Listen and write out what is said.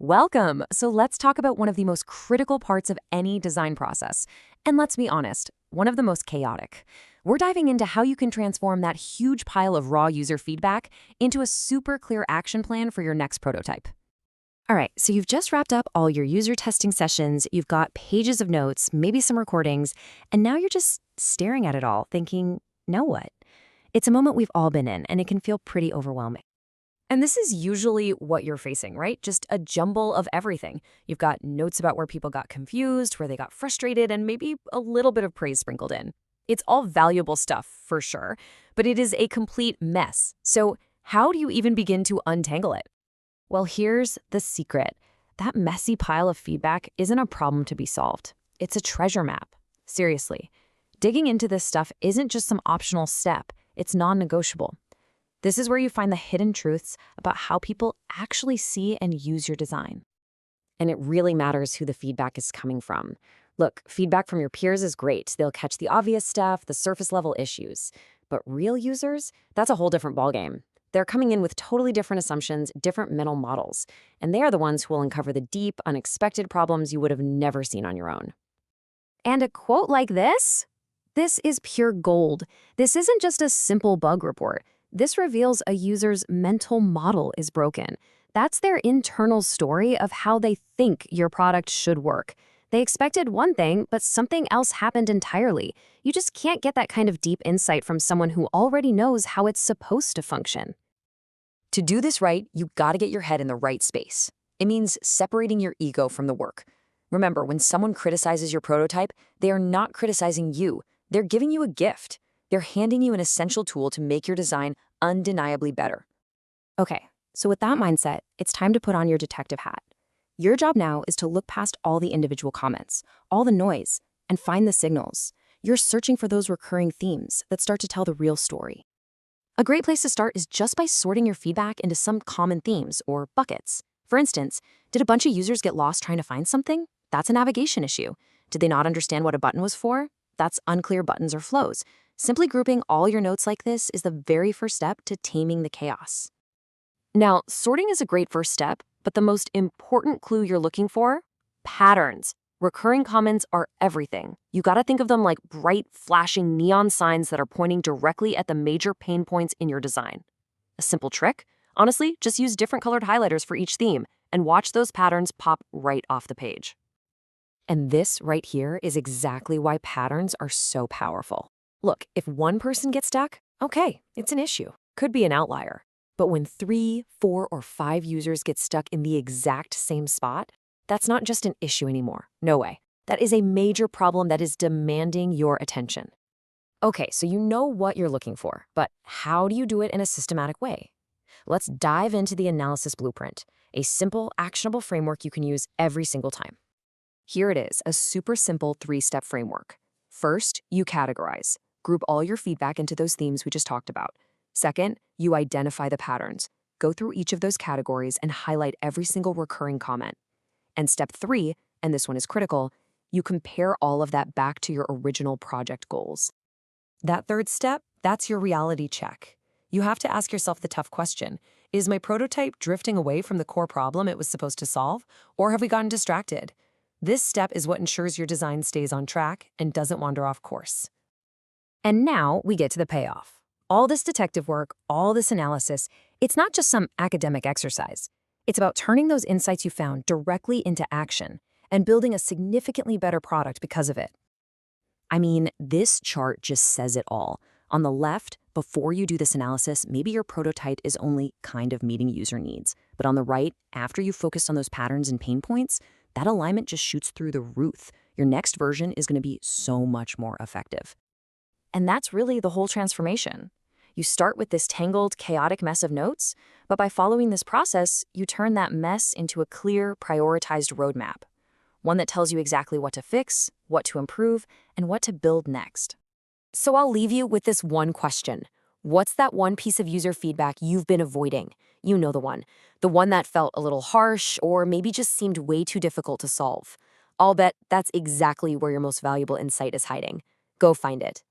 Welcome! So let's talk about one of the most critical parts of any design process. And let's be honest, one of the most chaotic. We're diving into how you can transform that huge pile of raw user feedback into a super clear action plan for your next prototype. All right, so you've just wrapped up all your user testing sessions, you've got pages of notes, maybe some recordings, and now you're just staring at it all, thinking, now what? It's a moment we've all been in, and it can feel pretty overwhelming. And this is usually what you're facing, right? Just a jumble of everything. You've got notes about where people got confused, where they got frustrated, and maybe a little bit of praise sprinkled in. It's all valuable stuff, for sure, but it is a complete mess. So how do you even begin to untangle it? Well, here's the secret. That messy pile of feedback isn't a problem to be solved. It's a treasure map. Seriously. Digging into this stuff isn't just some optional step. It's non-negotiable. This is where you find the hidden truths about how people actually see and use your design. And it really matters who the feedback is coming from. Look, feedback from your peers is great. They'll catch the obvious stuff, the surface-level issues. But real users, that's a whole different ballgame. They're coming in with totally different assumptions, different mental models, and they are the ones who will uncover the deep, unexpected problems you would have never seen on your own. And a quote like this is pure gold. This isn't just a simple bug report. This reveals a user's mental model is broken. That's their internal story of how they think your product should work. They expected one thing, but something else happened entirely. You just can't get that kind of deep insight from someone who already knows how it's supposed to function. To do this right, you gotta get your head in the right space. It means separating your ego from the work. Remember, when someone criticizes your prototype, they are not criticizing you. They're giving you a gift. They're handing you an essential tool to make your design undeniably better. Okay, so with that mindset, it's time to put on your detective hat. Your job now is to look past all the individual comments, all the noise, and find the signals. You're searching for those recurring themes that start to tell the real story. A great place to start is just by sorting your feedback into some common themes or buckets. For instance, did a bunch of users get lost trying to find something? That's a navigation issue. Did they not understand what a button was for? That's unclear buttons or flows. Simply grouping all your notes like this is the very first step to taming the chaos. Now, sorting is a great first step, but the most important clue you're looking for? Patterns. Recurring comments are everything. You gotta think of them like bright, flashing neon signs that are pointing directly at the major pain points in your design. A simple trick? Honestly, just use different colored highlighters for each theme and watch those patterns pop right off the page. And this right here is exactly why patterns are so powerful. Look, if one person gets stuck, okay, it's an issue. Could be an outlier. But when 3, 4, or 5 users get stuck in the exact same spot, that's not just an issue anymore. No way. That is a major problem that is demanding your attention. Okay, so you know what you're looking for, but how do you do it in a systematic way? Let's dive into the analysis blueprint, a simple, actionable framework you can use every single time. Here it is, a super simple 3-step framework. First, you categorize. Group all your feedback into those themes we just talked about. Second, you identify the patterns. Go through each of those categories and highlight every single recurring comment. And step 3, and this one is critical, you compare all of that back to your original project goals. That third step, that's your reality check. You have to ask yourself the tough question. Is my prototype drifting away from the core problem it was supposed to solve, or have we gotten distracted? This step is what ensures your design stays on track and doesn't wander off course. And now we get to the payoff. All this detective work, all this analysis, it's not just some academic exercise. It's about turning those insights you found directly into action and building a significantly better product because of it. I mean, this chart just says it all. On the left, before you do this analysis, maybe your prototype is only kind of meeting user needs. But on the right, after you've focused on those patterns and pain points, that alignment just shoots through the roof. Your next version is going to be so much more effective. And that's really the whole transformation. You start with this tangled, chaotic mess of notes, but by following this process, you turn that mess into a clear, prioritized roadmap. One that tells you exactly what to fix, what to improve, and what to build next. So I'll leave you with this one question. What's that one piece of user feedback you've been avoiding? You know the one that felt a little harsh or maybe just seemed way too difficult to solve. I'll bet that's exactly where your most valuable insight is hiding. Go find it.